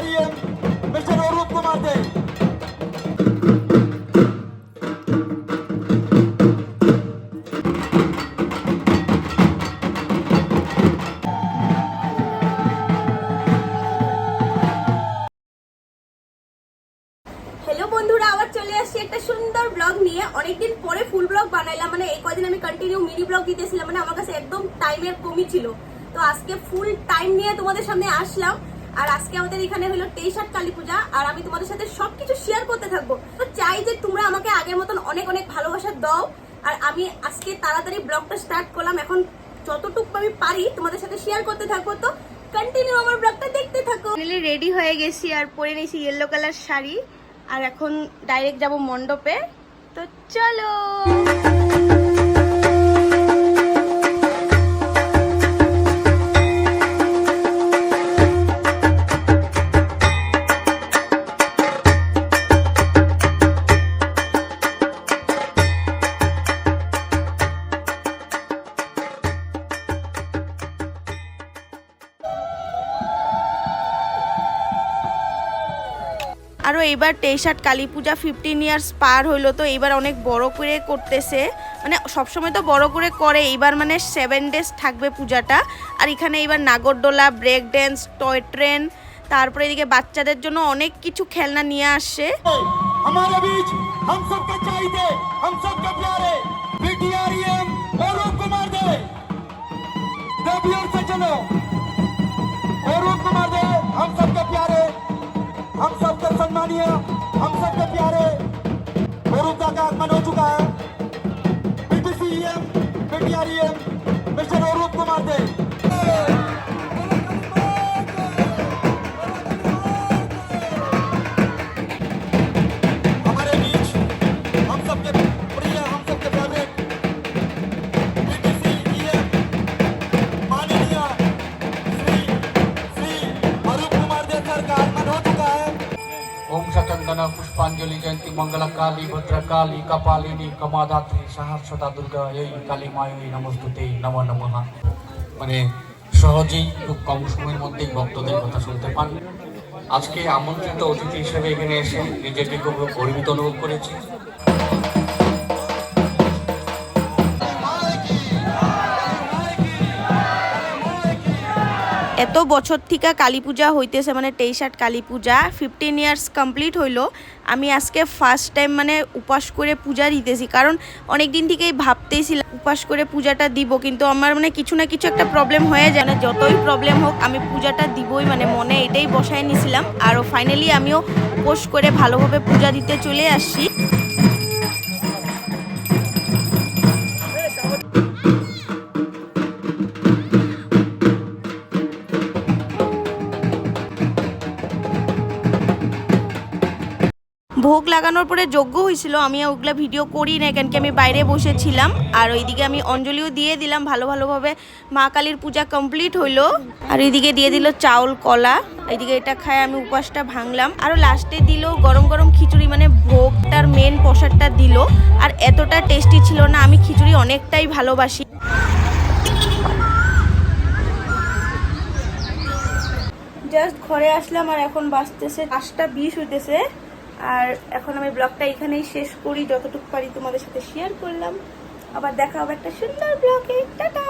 PREM mister अरूप कुमार दे। Hello বন্ধুরা, আবার চলে আসছি একটা সুন্দর ব্লগ নিয়ে। অনেকদিন পরে ফুল ব্লগ বানাইলাম, মানে এই কদিন আমি কন্টিনিউ মিনি ব্লগ দিতেছিলাম, মানে আমার কাছে একদম টাইমের কমই ছিল। তো আজকে ফুল টাইম নিয়ে তোমাদের সামনে আসলাম। আর আজকে আমাদের এখানে হলো 23 কালী পূজা, আর আমি তোমাদের সাথে সবকিছু শেয়ার করতে থাকবো। তো চাই যে তোমরা আমাকে আগের মতন অনেক অনেক ভালোবাসা দাও। আর আমি আজকে তাড়াতাড়ি ব্লগটা স্টার্ট করলাম, এখন যতটুকু আমি পারি তোমাদের সাথে শেয়ার করতে থাকবো। তো কন্টিনিউ আমার ব্লগটা দেখতে থাকো। রেডি হয়ে গেছি আর পরে নিয়েছি ইয়েলো কালার শাড়ি, আর এখন ডাইরেক্ট যাব মণ্ডপে। তো চলো। আরও এইবার 23 কালী পূজা 15 ইয়ার্স পার হইলো, তো এইবার অনেক বড় করে করতেছে, মানে সবসময় তো বড় করে করে, এইবার মানে 7 ডেজ থাকবে পূজাটা। আর এখানে এইবার নাগরদোলা, ব্রেক ড্যান্স, টয় ট্রেন, তারপরে এদিকে বাচ্চাদের জন্য অনেক কিছু খেলনা নিয়ে আসছে। हमारे बीच हम सबके चाहिए, हम सबके प्यारे PREM अरूप कुमार दे। देवियों से चलो अरूप कुमार दे, हम सबके प्यारे, हम सबके सम्मानीय, हम सबके प्यारे अरूप का आगमन हो चुका है। PREM मिस्टर अरूप कुमार दे। हमारे बीच हम सबके प्रिय, हम सबके फेवरेट PREM माननीय श्री अरूप कुमार दे सर का आगमन हो चुका है। ओम शतंदन पुष्पांजलि जयंती मंगल काली भद्रकाली कपालिनी कमादात्री सहस्रता दुर्गा এই কালী মায়ী নমস্তুতে নমো নমঃ। মানে সহজেই খুব কম সময়ের মধ্যেই ভক্তদের কথা শুনতে পান। আজকে আমন্ত্রিত অতিথি হিসেবে এখানে এসে নিজেকে খুব গর্বিত অনুভব করেছি। এত বছর থেকে কালী পূজা হইতেছে, মানে 23 কালী পূজা 15 ইয়ার্স কমপ্লিট হইলো। আমি আজকে ফার্স্ট টাইম মানে উপাস করে পূজা দিতেছি, কারণ অনেক দিন থেকেই ভাবতেছিলাম উপাস করে পূজাটা দিব, কিন্তু আমার মানে কিছু না কিছু একটা প্রবলেম হয়ে যায় না। যতই প্রবলেম হোক আমি পূজাটা দিবই, মানে মনে এটাই বসায় নিয়েছিলাম। আর ফাইনালি আমিও উপোস করে ভালোভাবে পূজা দিতে চলে আসছি। ভোগ লাগানোর পরে যজ্ঞ হয়েছিল, আমি ওগুলা ভিডিও করি না, কেন কি আমি বাইরে বসেছিলাম। আর ওইদিকে আমি অঞ্জলিও দিয়ে দিলাম, ভালোভাবে মা কালীর পূজা কমপ্লিট হইলো। আর এইদিকে দিয়ে দিল চাউল কলা, এইদিকে এটা খায় আমি উপাসটা ভাঙলাম। আর লাস্টে দিল গরম গরম খিচুড়ি, মানে ভোগটার মেন প্রসাদটা দিল। আর এতটা টেস্টি ছিল না, আমি খিচুড়ি অনেকটাই ভালোবাসি। জাস্ট ঘরে আসলাম আর এখন বাজতেছে 5:20 হইতেছে। আর এখন আমি ব্লগটা এখানেই শেষ করি, যতটুকু পারি তোমাদের সাথে শেয়ার করলাম। আবার দেখা হবে একটা সুন্দর ব্লগে। টাটা।